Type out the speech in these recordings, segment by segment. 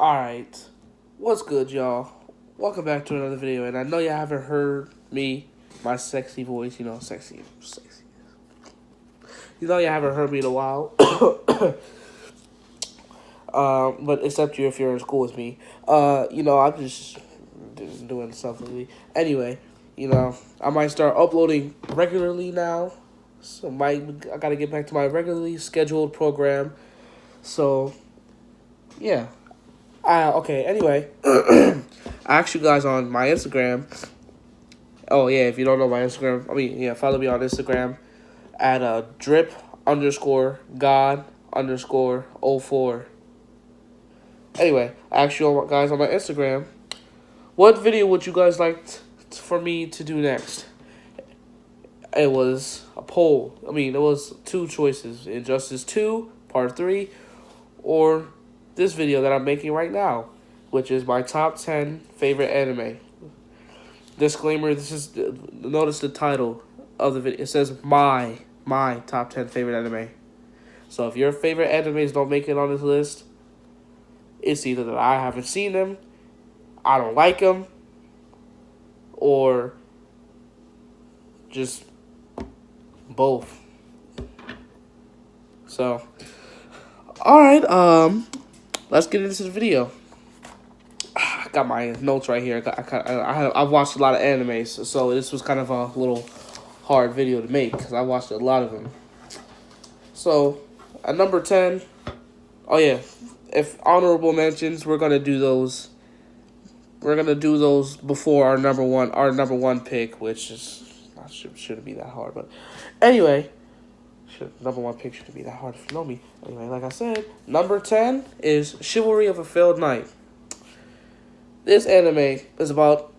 Alright, what's good, y'all? Welcome back to another video, and I know you haven't heard me, my sexy voice, sexy. You know you haven't heard me in a while, but except you if you're in school with me. I'm just doing something. Anyway, I might start uploading regularly now, so I gotta get back to my regularly scheduled program, so, yeah. Okay, anyway, I asked you guys on my Instagram. Oh, yeah, if you don't know my Instagram, follow me on Instagram at drip underscore god underscore 04. Anyway, I asked you guys on my Instagram, what video would you guys like for me to do next? It was a poll. It was two choices. Injustice 2, Part 3, or this video that I'm making right now, which is my top 10 favorite anime. Disclaimer, notice the title of the video. It says my top 10 favorite anime. So if your favorite animes don't make it on this list, it's either that I haven't seen them, I don't like them, or just both. So, alright, let's get into the video. I got my notes right here. I've watched a lot of animes, so this was kind of a little hard video to make because I watched a lot of them. So, at number 10, oh yeah, if honorable mentions, we're gonna do those. We're gonna do those before our number one pick, which is shouldn't be that hard, but anyway, number one pick shouldn't be that hard if you know me. Anyway, like I said, number 10 is Chivalry of a Failed Knight. This anime is about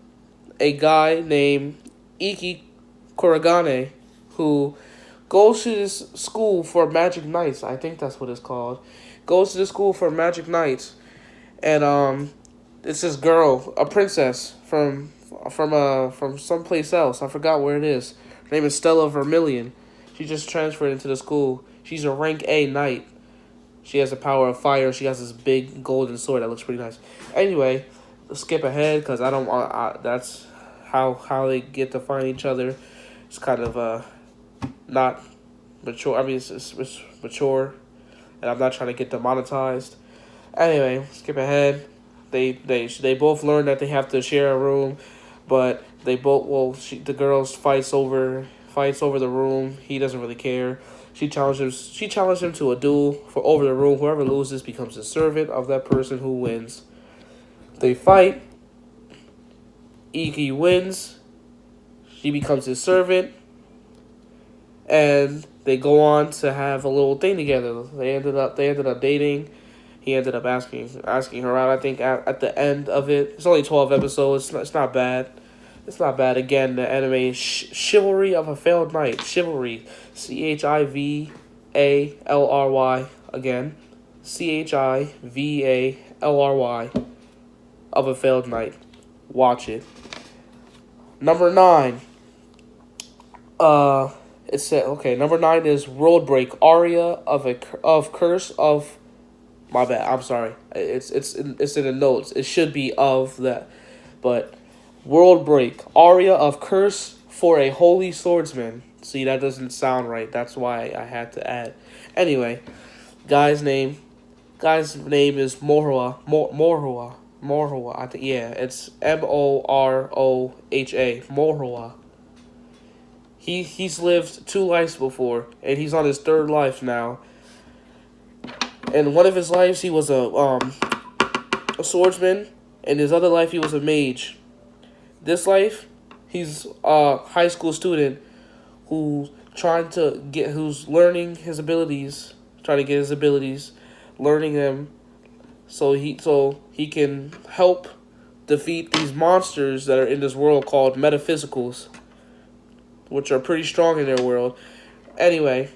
a guy named Iki Kuragane who goes to this school for magic knights. I think that's what it's called. Goes to the school for magic knights, and it's this girl, a princess from someplace else. I forgot where it is. Her name is Stella Vermilion. She just transferred into the school. She's a rank A knight. She has the power of fire. She has this big golden sword that looks pretty nice. Anyway, let's skip ahead because I don't want. That's how they get to find each other. It's kind of not mature. It's mature, and I'm not trying to get demonetized. Anyway, skip ahead. They both learn that they have to share a room, but the girl fights over the room. He doesn't really care. She challenged him to a duel over the room. Whoever loses becomes a servant of that person who wins. They fight. Iki wins. She becomes his servant. And they go on to have a little thing together. They ended up dating. He ended up asking her out. I think at the end of it, it's only 12 episodes. It's not bad. It's not bad. Again, the anime is Chivalry of a Failed Knight. Chivalry, CHIVALRY. Again, CHIVALRY of a Failed Knight. Watch it. Number 9. Number 9 is World Break, Aria of Curse of. My bad. I'm sorry. It's in the notes. It should be of that, but World Break, Aria of Curse for a Holy Swordsman. See, that doesn't sound right. That's why I had to add. Anyway, guy's name is Moroha. Moroha. I think it's Moroha. Moroha. He's lived 2 lives before, and he's on his 3rd life now. In one of his lives, he was a swordsman. In his other life, he was a mage. This life, he's a high school student who's learning his abilities, learning them, so he can help defeat these monsters that are in this world called metaphysicals, which are pretty strong in their world. Anyway,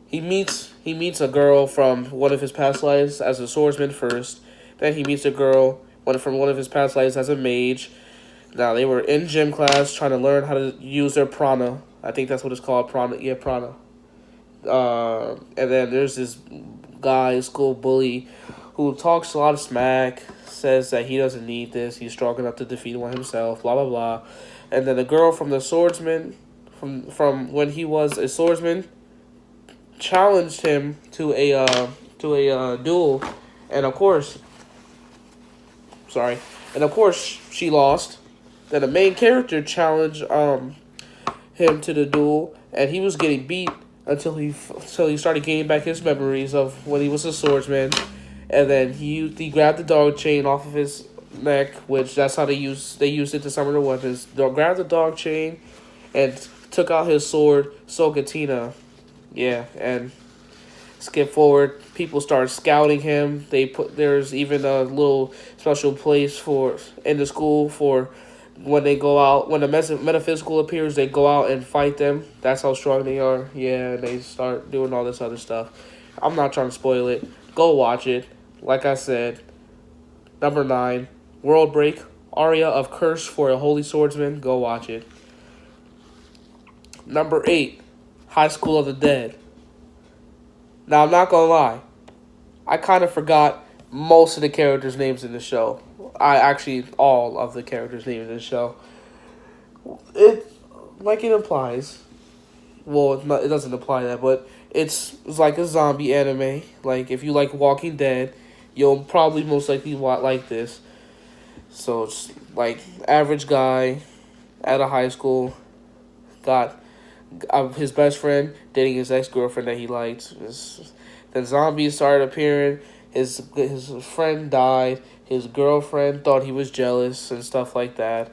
he meets a girl from one of his past lives as a swordsman first. Then he meets a girl from one of his past lives as a mage. Now, they were in gym class trying to learn how to use their prana. I think that's what it's called, prana. Yeah, prana. And then there's this guy, school bully, who talks a lot of smack, says that he doesn't need this, he's strong enough to defeat one himself, blah blah blah. And then the girl from the swordsman, from when he was a swordsman, challenged him to a duel, and of course, she lost. Then the main character challenged him to the duel, and he was getting beat until he started gaining back his memories of when he was a swordsman, and then he grabbed the dog chain off of his neck, which that's how they used it to summon their weapons. They grabbed the dog chain and took out his sword, Sogatina. Yeah, and skip forward, people started scouting him. There's even a little special place in the school for when they go out, when the metaphysical appears, they go out and fight them. That's how strong they are. Yeah, and they start doing all this other stuff. I'm not trying to spoil it. Go watch it. Like I said, number 9, World Break, Aria of Curse for a Holy Swordsman. Go watch it. Number 8, High School of the Dead. Now, I'm not going to lie. I kind of forgot most of the characters' names in the show. All of the characters' names in the show. It, like it implies, well, it doesn't imply that, but it's like a zombie anime. Like, if you like Walking Dead, you'll probably most likely like this. So, it's like average guy at a high school, got his best friend dating his ex-girlfriend that he liked. Then zombies started appearing. His friend died. His girlfriend thought he was jealous and stuff like that.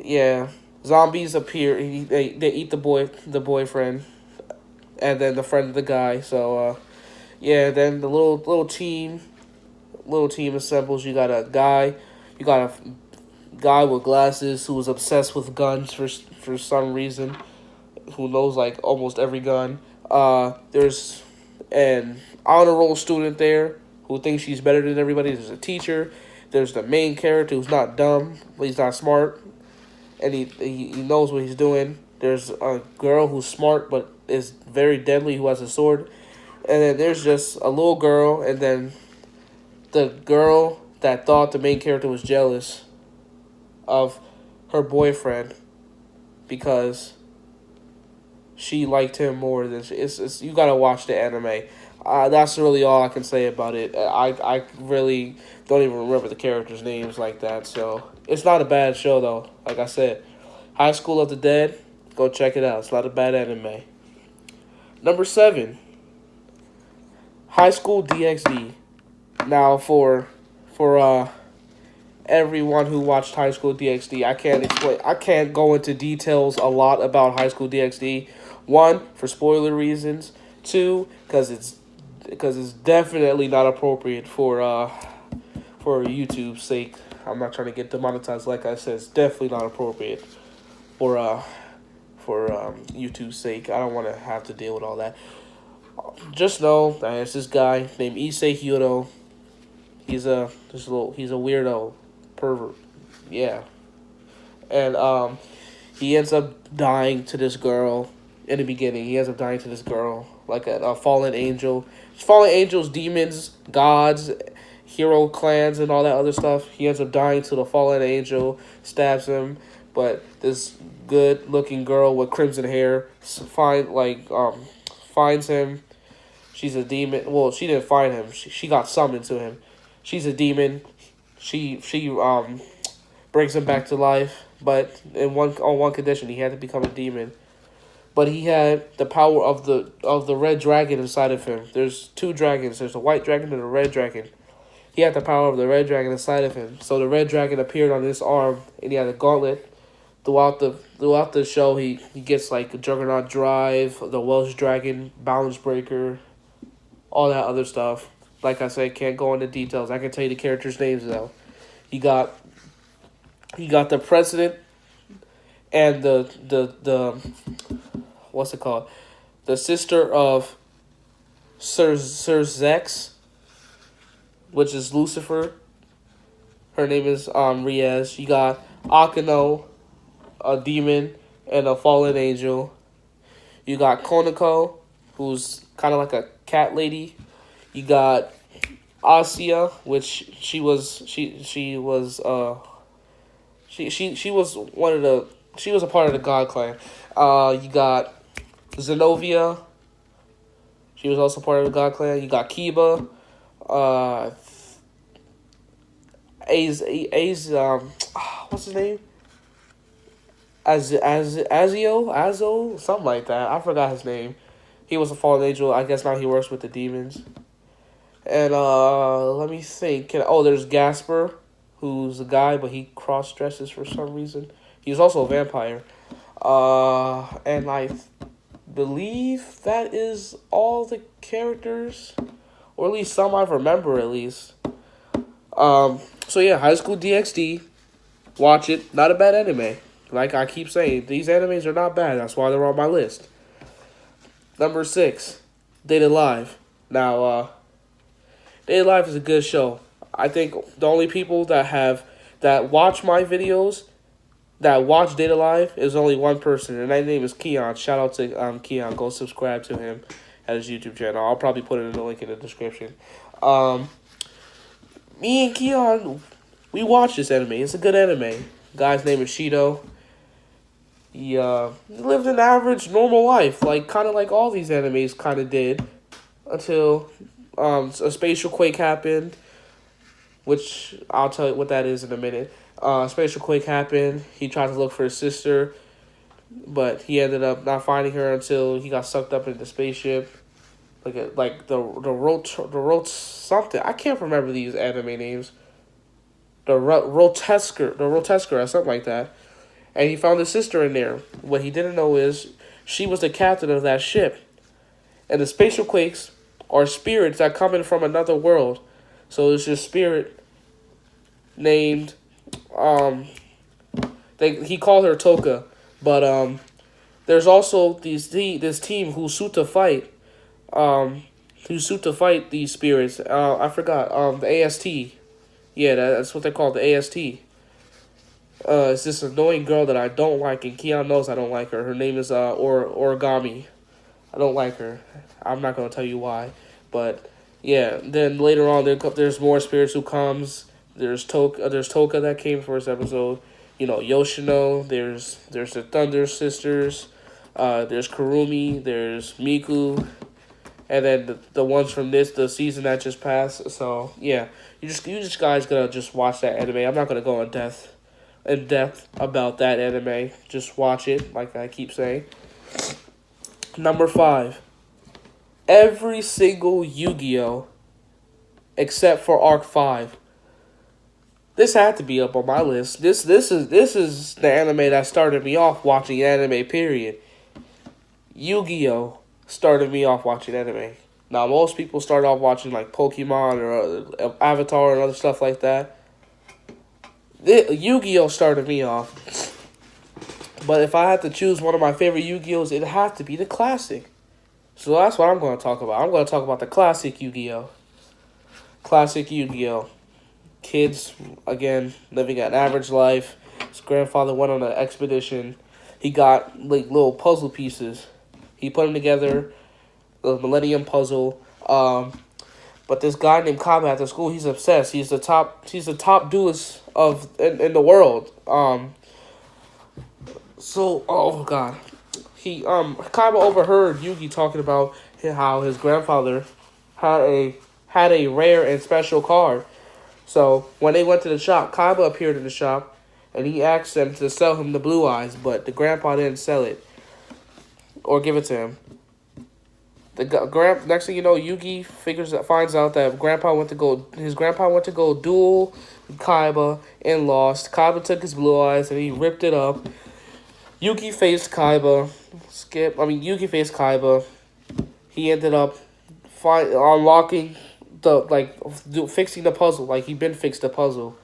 Yeah, zombies appear. They eat the boyfriend, and then the friend of the guy. So yeah. Then the little team assembles. You got a guy with glasses who was obsessed with guns for some reason, who knows like almost every gun. There's an honor roll student there who thinks she's better than everybody. There's a teacher. There's the main character who's not dumb, but he's not smart, and he knows what he's doing. There's a girl who's smart but is very deadly, who has a sword. And then there's just a little girl, and then the girl that thought the main character was jealous of her boyfriend because she liked him more than it's you gotta watch the anime. That's really all I can say about it. I really don't even remember the characters' names like that. So it's not a bad show though. Like I said, High School of the Dead. Go check it out. It's not a bad anime. Number 7, High School DxD. Now for everyone who watched High School DxD, I can't go into details a lot about High School DxD. 1, for spoiler reasons. 2, because it's definitely not appropriate for YouTube's sake. I'm not trying to get demonetized. Like I said, it's definitely not appropriate for YouTube's sake. I don't want to have to deal with all that. Just know that it's this guy named Issei Hyodo. He's a weirdo pervert. Yeah. And he ends up dying to this girl in the beginning. He ends up dying to this girl, like a fallen angel. Fallen angels, demons, gods, hero clans, and all that other stuff. He ends up dying to the fallen angel, stabs him, but this good-looking girl with crimson hair finds him. She's a demon. Well, she didn't find him. She got summoned to him. She's a demon. She brings him back to life, but on one condition: he had to become a demon. But he had the power of the red dragon inside of him. There's 2 dragons. There's a white dragon and a red dragon. He had the power of the red dragon inside of him. So the red dragon appeared on his arm, and he had a gauntlet. Throughout the show, he gets like a Juggernaut Drive, the Welsh Dragon, Balance Breaker, all that other stuff. Like I said, can't go into details. I can tell you the characters' names though. He got the president and the what's it called? The sister of Sir Zex, which is Lucifer. Her name is Riaz. You got Akano, a demon and a fallen angel. You got Konako, who's kind of like a cat lady. You got Asia, which she was one of the she was a part of the God Clan. You got Zenobia. She was also part of the God Clan. You got Kiba. Uh, what's his name? Azio, something like that. I forgot his name. He was a fallen angel. I guess now he works with the demons. And let me think. There's Gasper, who's a guy, but he cross dresses for some reason. He was also a vampire. And I believe that is all the characters, or at least some I remember at least. So yeah, High School DxD. Watch it. Not a bad anime. Like I keep saying, these animes are not bad. That's why they're on my list. Number 6, Dated Live. Now, Dated Live is a good show. I think the only people that watch my videos, that watch Dated Live, is only one person, and that name is Keon. Shout out to Keon. Go subscribe to him at his YouTube channel. I'll probably put it in the link in the description. Me and Keon, we watch this anime. It's a good anime. Guy's name is Shido. He lived an average, normal life, kind of like all these animes kind of did, until a spatial quake happened, which I'll tell you what that is in a minute. Spatial quake happened. He tried to look for his sister, but he ended up not finding her until he got sucked up into the spaceship. Like the Rot something. I can't remember these anime names. The Rotesker or something like that. And he found his sister in there. What he didn't know is she was the captain of that ship. And the spatial quakes are spirits that come in from another world. So it's this spirit named he called her Toka. But there's also this team who suit to fight these spirits. I forgot. The AST. Yeah, that's what they're called, the AST. It's this annoying girl that I don't like, and Keon knows I don't like her. Her name is Origami. I don't like her. I'm not gonna tell you why, but yeah. Then later on, there's more spirits who comes. There's Toka that came first episode. You know, Yoshino. There's the Thunder Sisters. There's Kurumi. There's Miku. And then the ones from the season that just passed. So yeah, you just guys gotta just watch that anime. I'm not gonna go in depth about that anime. Just watch it, like I keep saying. Number 5, every single Yu-Gi-Oh, except for Arc 5. This had to be up on my list. This is the anime that started me off watching anime. Period. Yu-Gi-Oh started me off watching anime. Now, most people start off watching like Pokemon or Avatar and other stuff like that. Yu-Gi-Oh started me off. But if I had to choose one of my favorite Yu-Gi-Ohs, it'd have to be the classic. So that's what I'm going to talk about. I'm going to talk about the classic Yu-Gi-Oh. Classic Yu-Gi-Oh. Kids, again, living an average life. His grandfather went on an expedition. He got like little puzzle pieces. He put them together, the Millennium Puzzle. But this guy named Kaba at the school, he's obsessed. He's the top duelist in the world. Oh god, Kaba overheard Yugi talking about how his grandfather had a rare and special card. So when they went to the shop, Kaba appeared in the shop, and he asked them to sell him the Blue Eyes, but the grandpa didn't sell it or give it to him. Next thing you know, Yugi finds out that his grandpa went to go duel Kaiba and lost. Kaiba took his Blue Eyes and he ripped it up. Yugi faced Kaiba. Yugi faced Kaiba. He ended up unlocking fixing the puzzle. Like he'd been fixed the puzzle,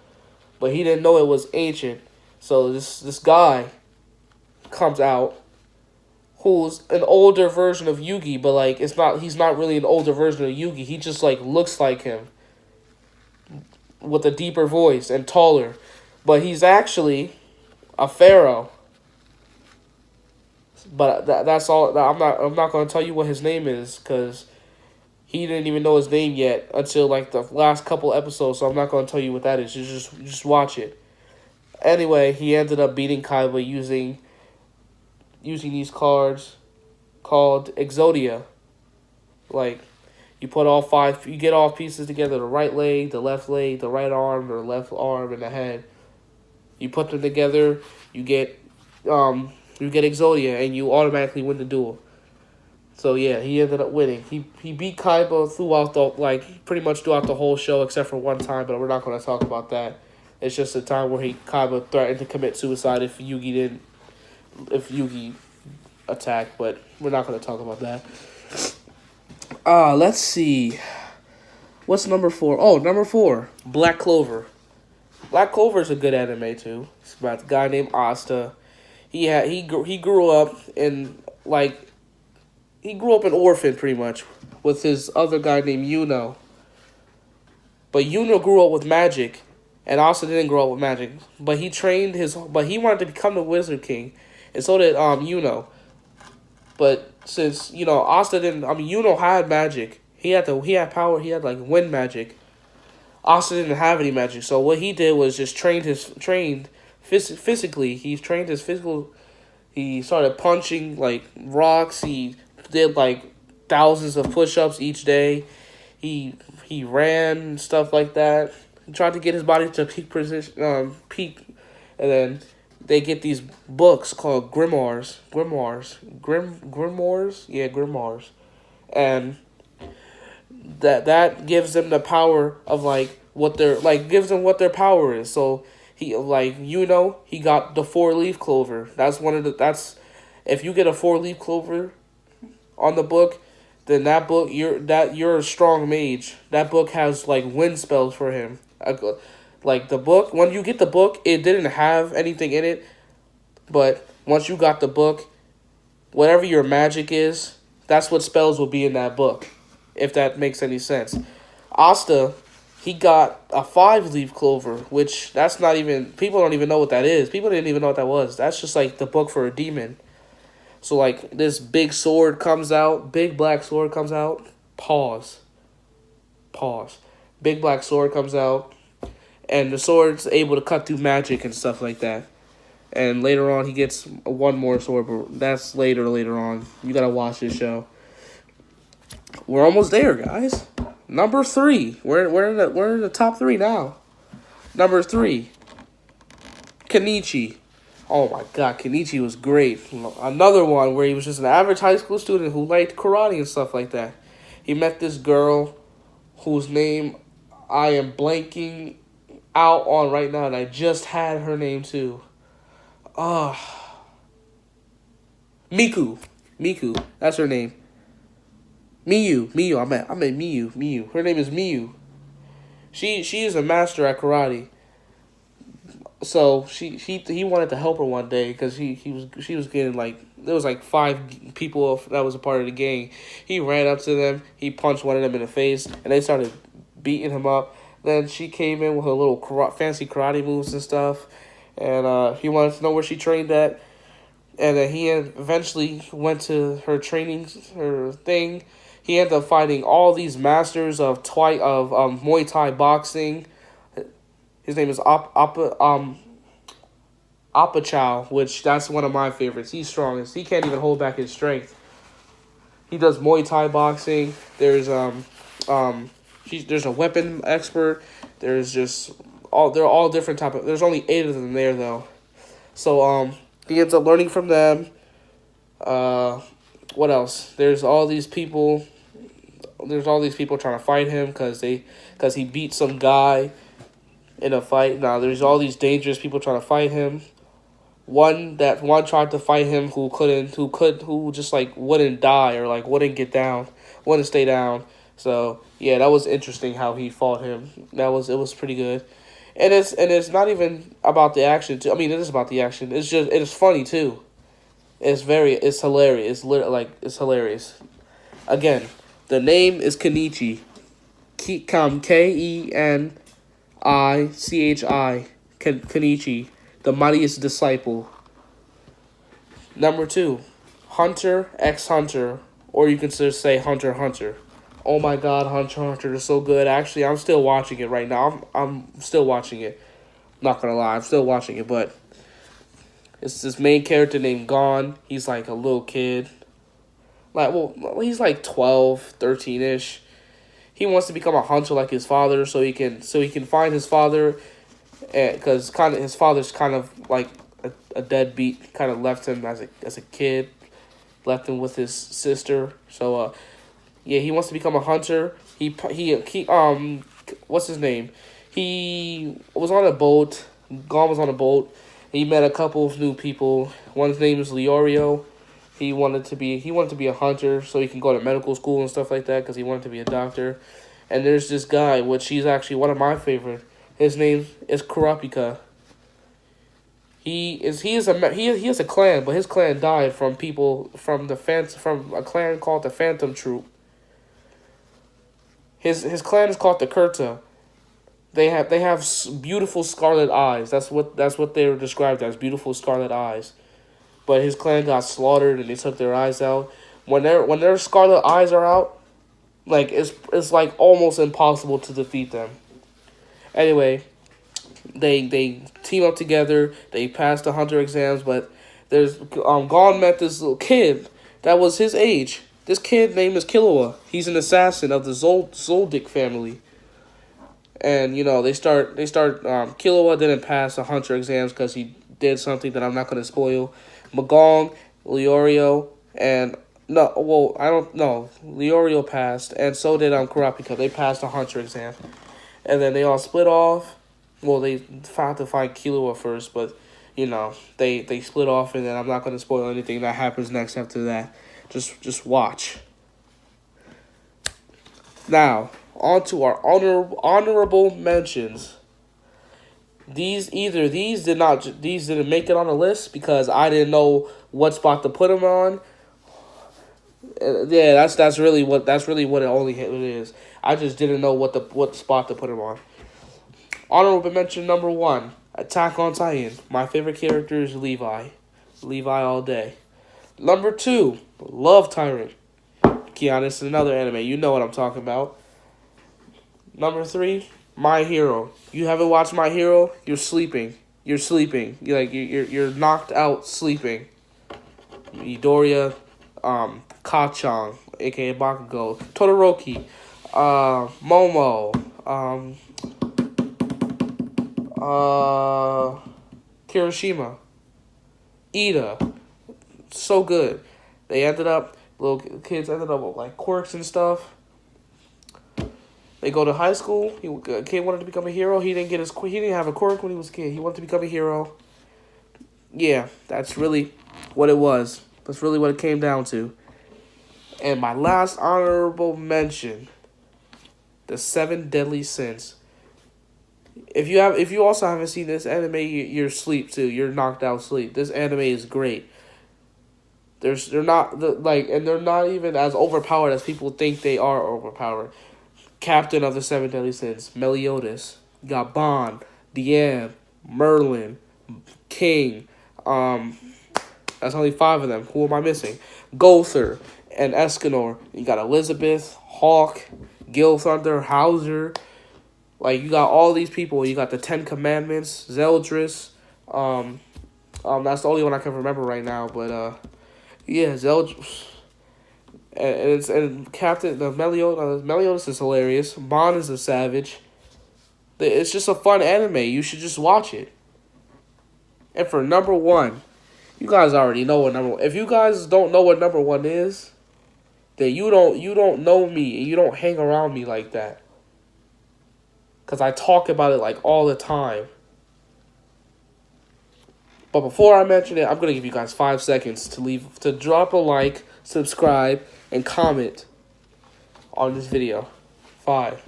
but he didn't know it was ancient. So this guy comes out, who's an older version of Yugi, but he's not really an older version of Yugi. He just looks like him with a deeper voice and taller. But he's actually a pharaoh. But that's all. I'm not going to tell you what his name is, because He didn't even know his name yet until like the last couple episodes. So I'm not going to tell you what that is. You just watch it. Anyway, he ended up beating Kaiba using these cards called Exodia. Like, you get all pieces together: the right leg, the left leg, the right arm, the left arm, and the head. You put them together, you get Exodia, and you automatically win the duel. So yeah, he ended up winning. He beat Kaiba throughout pretty much throughout the whole show except for one time, but we're not going to talk about that. It's just a time where Kaiba threatened to commit suicide if Yugi attacked, but we're not going to talk about that. Let's see. What's number 4? Oh, number 4, Black Clover. Black Clover is a good anime too. It's about a guy named Asta. He grew up in an orphan pretty much with his other guy named Yuno. But Yuno grew up with magic, and Asta didn't grow up with magic. But he wanted to become the Wizard King, and so did Yuno. But since Asta didn't, Yuno had magic. He had power. He had like wind magic. Asta didn't have any magic, so what he did was just physically. He trained his physical. He started punching like rocks. He did like thousands of push-ups each day. He ran and stuff like that. He tried to get his body to peak position, and then they get these books called grimoires, and that gives them the power of gives them what their power is. So he he got the 4-leaf clover. If you get a 4-leaf clover on the book, then you're a strong mage. That book has like wind spells for him. Like the book, when you get the book, it didn't have anything in it, but once you got the book, whatever your magic is, that's what spells will be in that book, if that makes any sense. Asta, he got a 5-leaf clover, which people don't even know what that is. People didn't even know what that was. That's just like the book for a demon. So like this big sword comes out, big black sword comes out. Pause. Big black sword comes out, and the sword's able to cut through magic and stuff like that. And later on, he gets one more sword, but that's later on. You gotta watch this show. We're almost there, guys. Number 3. We're in the top 3 now. Number 3, Kenichi. Oh my god, Kenichi was great. Another one where he was just an average high school student who liked karate and stuff like that. He met this girl whose name I am blanking out on right now, and I just had her name too. Miku, that's her name. Miyu, I meant Miyu. Her name is Miyu. She is a master at karate. So he wanted to help her one day because she was getting there was 5 people that was a part of the gang. He ran up to them, he punched one of them in the face, and they started beating him up. Then she came in with her little fancy karate moves and stuff, and he wanted to know where she trained at. And then he eventually went to her thing. He ended up fighting all these masters of Muay Thai boxing. His name is Apachao, which that's one of my favorites. He's strongest. He can't even hold back his strength. He does Muay Thai boxing. There's a weapon expert. They're all different type of. There's only 8 of them there though. So he ends up learning from them. What else? There's all these people trying to fight him because he beat some guy in a fight. Now there's all these dangerous people trying to fight him. One tried to fight him who just wouldn't die or wouldn't get down, wouldn't stay down. So yeah, that was interesting how he fought him. It was pretty good. And it's not even about the action too. I mean, it is about the action. It is funny too. It's hilarious. It's hilarious. Again, the name is Kenichi. Kenichi. Kenichi, the mightiest disciple. Number 2, Hunter x Hunter, or you can just say Hunter x Hunter. Oh my God, Hunter x Hunter is so good. Actually, I'm still watching it right now. I'm still watching it. Not gonna lie, I'm still watching it, but it's this main character named Gon. He's like a little kid. Like, well, he's like 12, 13-ish. He wants to become a hunter like his father, so he can find his father, because his father's kind of like a deadbeat. Kind of left him as a kid, left him with his sister. So yeah, he wants to become a hunter. He what's his name? He was on a boat. Gon was on a boat. He met a couple of new people. One's name is Leorio. He wanted to be a hunter so he can go to medical school and stuff like that because he wanted to be a doctor. And there's this guy, which he's actually one of my favorite. His name is Kurapika. He has a clan, but his clan died from people from a clan called the Phantom Troop. His clan is called the Kurta. They have beautiful scarlet eyes. That's what they were described as, beautiful scarlet eyes. But his clan got slaughtered and they took their eyes out. When their scarlet eyes are out, like it's like almost impossible to defeat them. Anyway, they team up together. They pass the hunter exams, but there's Gon met this little kid that was his age. This kid name is Killua. He's an assassin of the Zoldyck family. And they start Killua didn't pass the hunter exams because he did something that I'm not going to spoil. Magong, Leorio, and no, well, I don't know. Leorio passed, and so did Kurapika. They passed the hunter exam. And then they all split off. Well, they had to find Killua first, but they split off, and then I'm not going to spoil anything that happens next after that. Just watch. Now, on to our honorable mentions. These didn't make it on the list because I didn't know what spot to put them on. Yeah, that's really what it is. I just didn't know what spot to put them on. Honorable mention number 1, Attack on Titan. My favorite character is Levi. Levi all day. Number 2, Love Tyrant. Keanu, this is another anime. You know what I'm talking about. Number 3, My Hero. You haven't watched My Hero? You're sleeping. You're sleeping. You're knocked out sleeping. Midoriya, Kachang, aka Bakugo, Todoroki, Momo, Kirishima, Ida. So good. Little kids ended up with like quirks and stuff. They go to high school. A kid wanted to become a hero. He didn't have a quirk when he was a kid. He wanted to become a hero. Yeah, that's really what it was. That's really what it came down to. And my last honorable mention, the 7 Deadly Sins. If you also haven't seen this anime, you're asleep too. You're knocked out sleep. This anime is great. They're not even as overpowered as people think they are overpowered. Captain of the 7 Deadly Sins, Meliodas. You got Bond, Diane, Merlin, King. That's only 5 of them. Who am I missing? Gother and Escanor. You got Elizabeth, Hawk, Gil Thunder, Hauser. Like, you got all these people. You got the 10 Commandments, Zeldris. That's the only one I can remember right now. But yeah, Zeldris. And Captain the Meliodas is hilarious. Bond is a savage. It's just a fun anime. You should just watch it. And for number 1, you guys already know what number 1. If you guys don't know what number 1 is, then you don't know me and you don't hang around me like that. Cause I talk about it like all the time. But before I mention it, I'm gonna give you guys 5 seconds to drop a like, subscribe, and comment on this video. 5,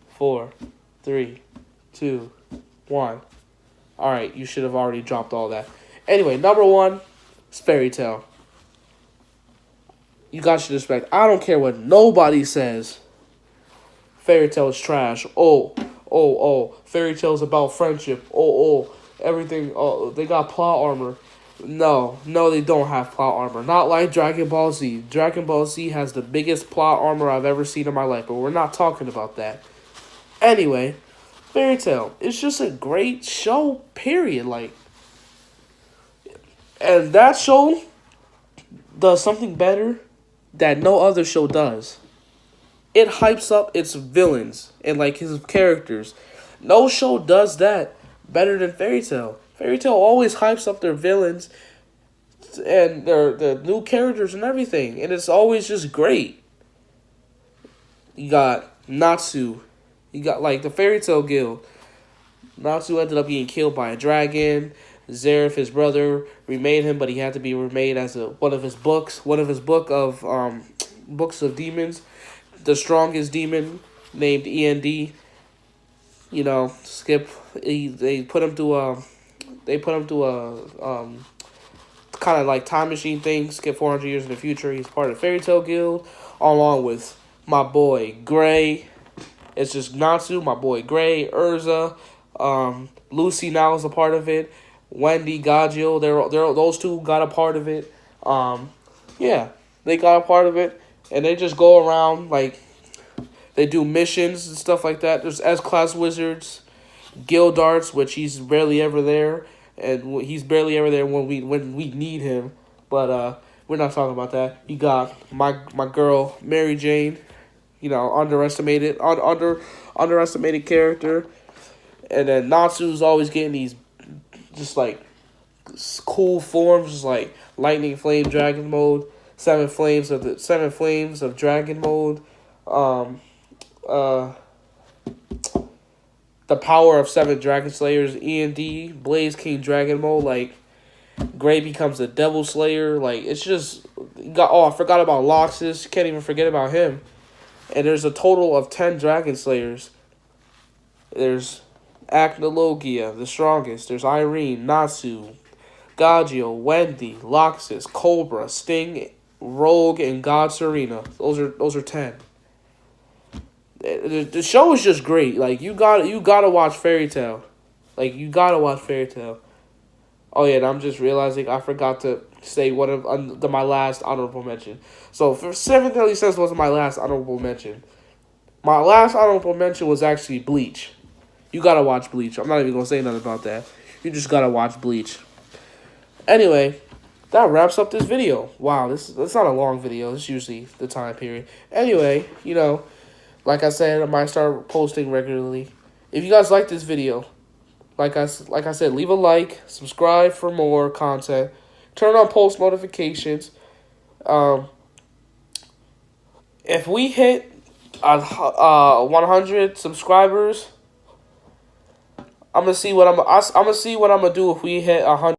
4, 3, 2, 1. Alright, you should have already dropped all that. Anyway, number 1 is Fairy Tail. You guys should respect. I don't care what nobody says. Fairy Tail is trash. Oh. Fairy Tail's about friendship. Everything. Oh, they got plot armor. No, no, they don't have plot armor. Not like Dragon Ball Z. Dragon Ball Z has the biggest plot armor I've ever seen in my life, but we're not talking about that. Anyway, Fairy Tail. It's just a great show, period. Like, and that show does something better that no other show does. It hypes up its villains and like his characters. No show does that better than Fairy Tail. Fairy Tail always hypes up their villains and their new characters and everything, and it's always just great. You got Natsu. You got like the Fairy Tail Guild. Natsu ended up getting killed by a dragon. Zeref, his brother, remade him, but he had to be remade as one of his books of demons. The strongest demon named END. You know, Skip. They put him through a kind of like time machine thing. Skip 400 years in the future. He's part of the Fairy Tail Guild, along with my boy Gray. It's just Natsu, my boy Gray, Urza, Lucy now is a part of it. Wendy, Gagio, those two got a part of it. Yeah, they got a part of it, and they just go around like they do missions and stuff like that. There's S-class wizards, Gildarts, which he's barely ever there, and he's barely ever there when we need him. But we're not talking about that. You got my girl Mary Jane, you know, underestimated character, and then Natsu's always getting these just like cool forms, just like lightning flame dragon mode, seven flames of dragon mode, the power of 7 dragon slayers, END, Blaze King dragon mode, like Gray becomes a devil slayer, like it's just I forgot about Loxus, can't even forget about him. And there's a total of 10 dragon slayers. There's Acnologia, the strongest. There's Irene, Natsu, Gagio, Wendy, Loxus, Cobra, Sting, Rogue, and God Serena. Those are 10. The show is just great. Like you gotta watch Fairy Tail. Like you gotta watch Fairy Tail. Oh yeah, and I'm just realizing I forgot to say one of my last honorable mention. So for 7 Deadly Sins wasn't my last honorable mention. My last honorable mention was actually Bleach. You gotta watch Bleach. I'm not even gonna say nothing about that. You just gotta watch Bleach. Anyway, that wraps up this video. Wow, that's not a long video. It's usually the time period. Anyway, you know, like I said, I might start posting regularly. If you guys like this video, like I said, leave a like, subscribe for more content, turn on post notifications. If we hit 100 subscribers, I'm gonna see what I'm gonna do if we hit 100.